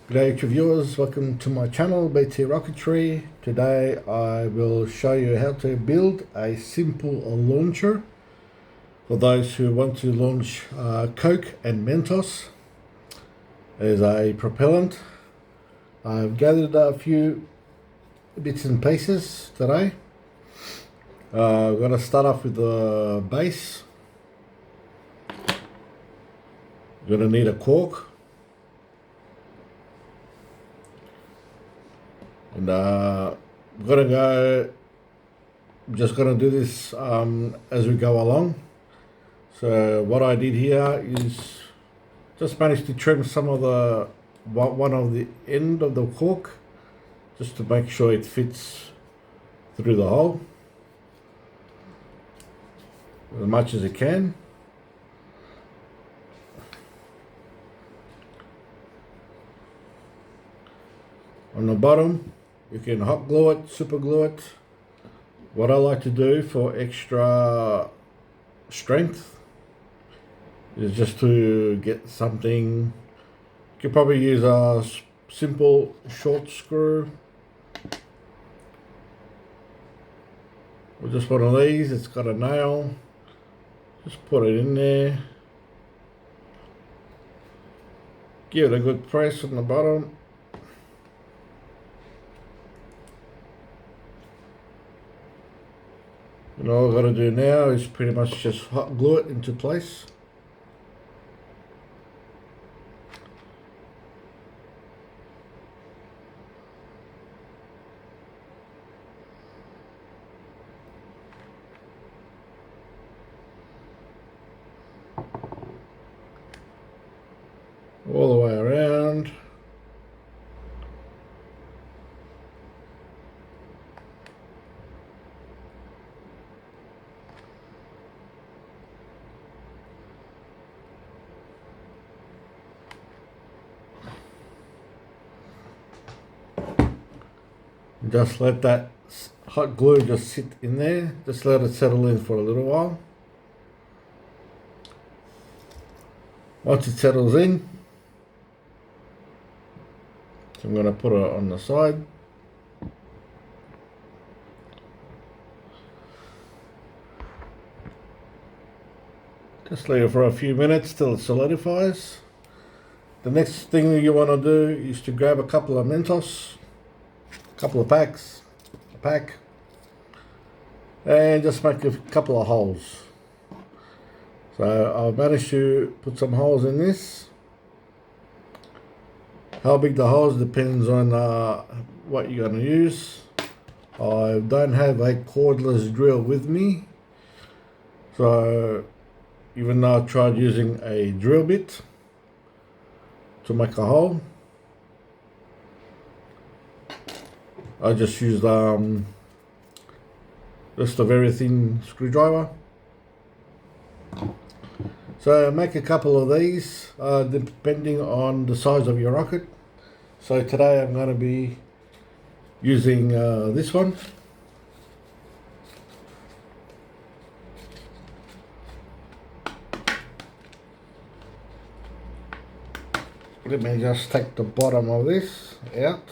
G'day to viewers, welcome to my channel BT Rocketry. Today I will show you how to build a simple launcher for those who want to launch Coke and Mentos as a propellant. I've gathered a few bits and pieces today. I'm going to start off with the base. You're going to need a cork. And just gonna do this as we go along. So what I did here is just managed to trim some of the one of the end of the cork just to make sure it fits through the hole as much as it can. On the bottom, you can hot glue it, super glue it. What I like to do for extra strength is just to get something. You could probably use a simple short screw or just one of these. It's got a nail. Just put it in there. Give it a good press on the bottom. And all I've got to do now is pretty much just hot glue it into place. All the way around. Just let that hot glue just sit in there. Just let it settle in for a little while. Once it settles in, so I'm going to put it on the side. Just leave it for a few minutes till it solidifies. The next thing you want to do is to grab a couple of Mentos. Couple of packs, a pack, and just make a couple of holes. So I've managed to put some holes in this. How big the holes depends on what you're going to use. I don't have a cordless drill with me, so even though I tried using a drill bit to make a hole, I just used just a very thin screwdriver. So make a couple of these depending on the size of your rocket. So today I'm going to be using this one. Let me just take the bottom of this out.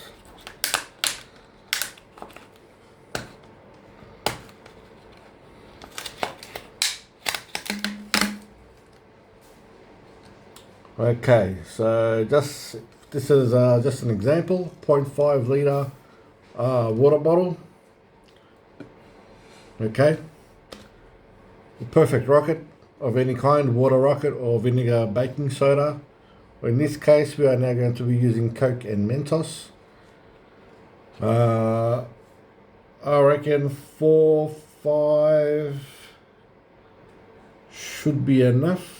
Okay, so this is just an example, 0.5 litre water bottle. Okay, the perfect rocket of any kind, water rocket or vinegar baking soda. In this case, we are now going to be using Coke and Mentos. I reckon 4, 5 should be enough.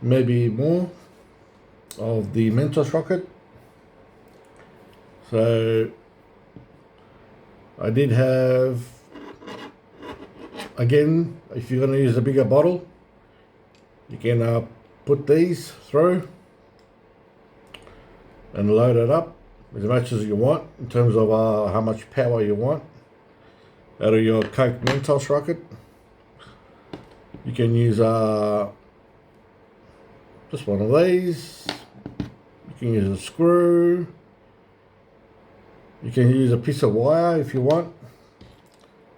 Maybe more of the Mentos rocket. So I did have, again, if you're going to use a bigger bottle, you can put these through and load it up as much as you want in terms of how much power you want out of your Coke Mentos rocket. You can use just one of these. You can use a screw. You can use a piece of wire if you want.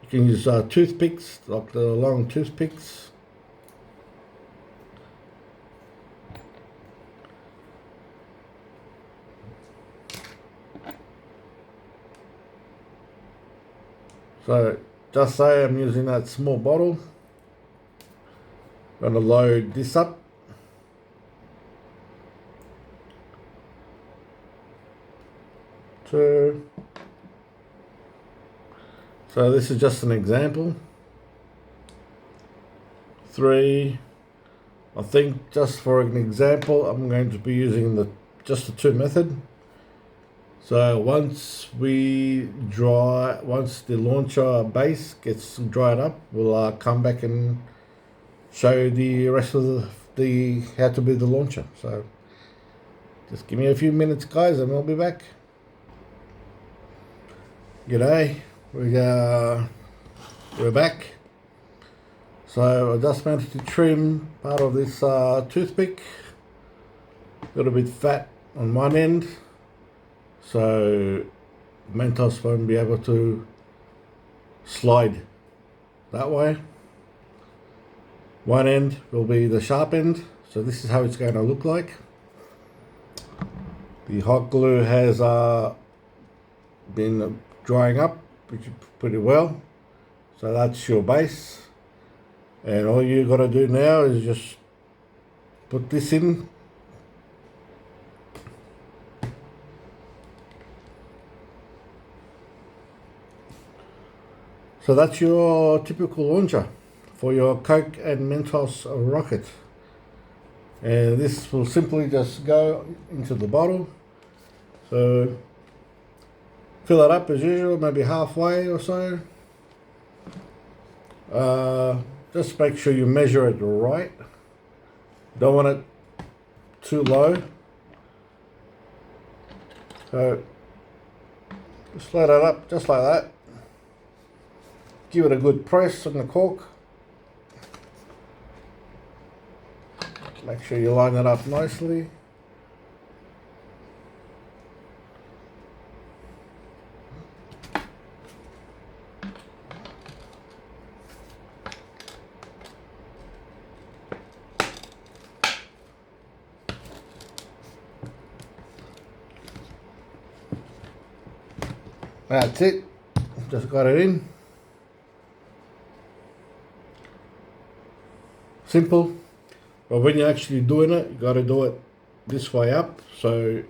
You can use toothpicks, like the long toothpicks. So just say I'm using that small bottle. I'm going to load this up. So this is just an example. 3. I think just for an example, I'm going to be using just the 2 method. So once the launcher base gets dried up, we'll come back and show you the rest of the how to build the launcher. So just give me a few minutes, guys, and we'll be back. G'day, we're back. So I just managed to trim part of this toothpick. A little bit fat on one end, so Mentos won't be able to slide that way. One end will be the sharp end, so this is how it's going to look like. The hot glue has been drying up pretty well, so that's your base, and all you got to do now is just put this in. So that's your typical launcher for your Coke and Mentos rocket, and this will simply just go into the bottle. So fill it up as usual, maybe halfway or so. Just make sure you measure it right. Don't want it too low. So just load it up just like that. Give it a good press on the cork. Make sure you line it up nicely. That's it, just got it in. Simple, but when you're actually doing it, you got to do it this way up. So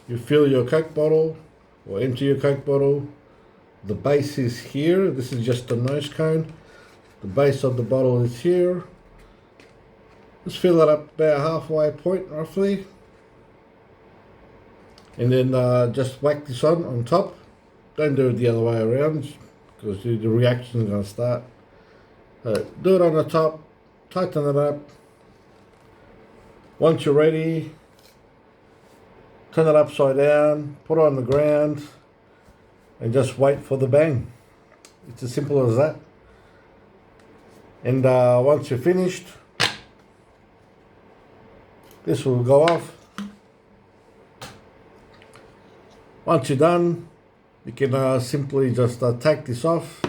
you fill your Coke bottle or empty your Coke bottle. The base is here. This is just a nose cone. The base of the bottle is here. Just fill it up about halfway point roughly, and then just whack this on top. Don't do it the other way around because the reaction is going to start. Do it on the top, tighten it up. Once you're ready, turn it upside down, put it on the ground, and just wait for the bang. It's as simple as that. And once you're finished, this will go off. Once you're done, you can simply just take this off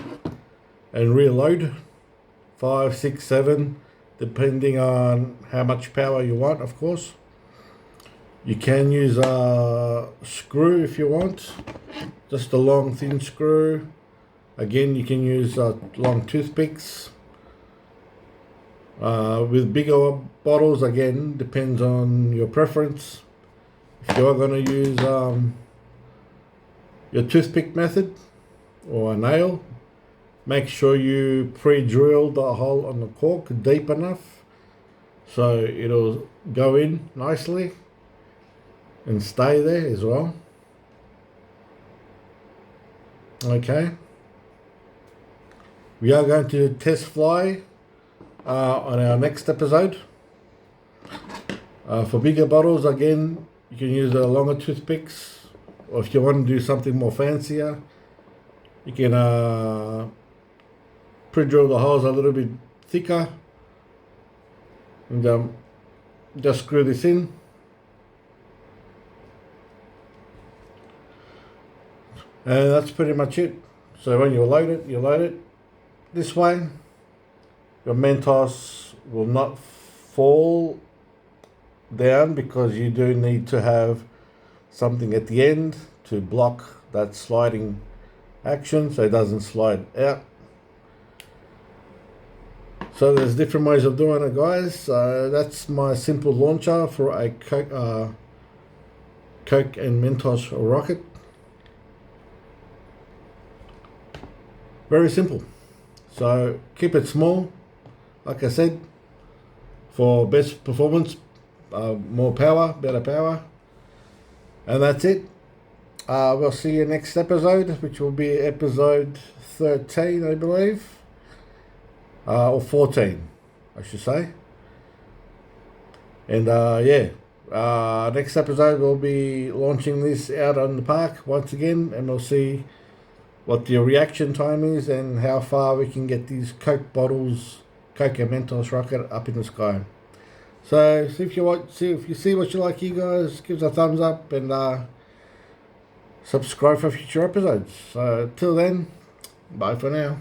and reload 5, 6, 7, depending on how much power you want, of course. You can use a screw if you want, just a long thin screw. Again, you can use long toothpicks. With bigger bottles, again, depends on your preference. If you are going to use your toothpick method or a nail, make sure you pre-drill the hole on the cork deep enough so it'll go in nicely and stay there as well. Okay, we are going to test fly on our next episode. For bigger bottles, again, you can use the longer toothpicks, or if you want to do something more fancier, you can pre-drill the holes a little bit thicker and just screw this in. And that's pretty much it. So when you load it this way. Your Mentos will not fall down because you do need to have something at the end to block that sliding action so it doesn't slide out. So there's different ways of doing it, guys. So that's my simple launcher for a Coke and Mentos rocket. Very simple. So keep it small, like I said, for best performance, more power, better power. And that's it. We'll see you next episode, which will be episode 13, I believe. Or 14, I should say. And next episode we'll be launching this out on the park once again, and we'll see what the reaction time is and how far we can get these Coke bottles, Coke and Mentos rocket up in the sky. So if you see what you like here, guys, give us a thumbs up and subscribe for future episodes. So till then, bye for now.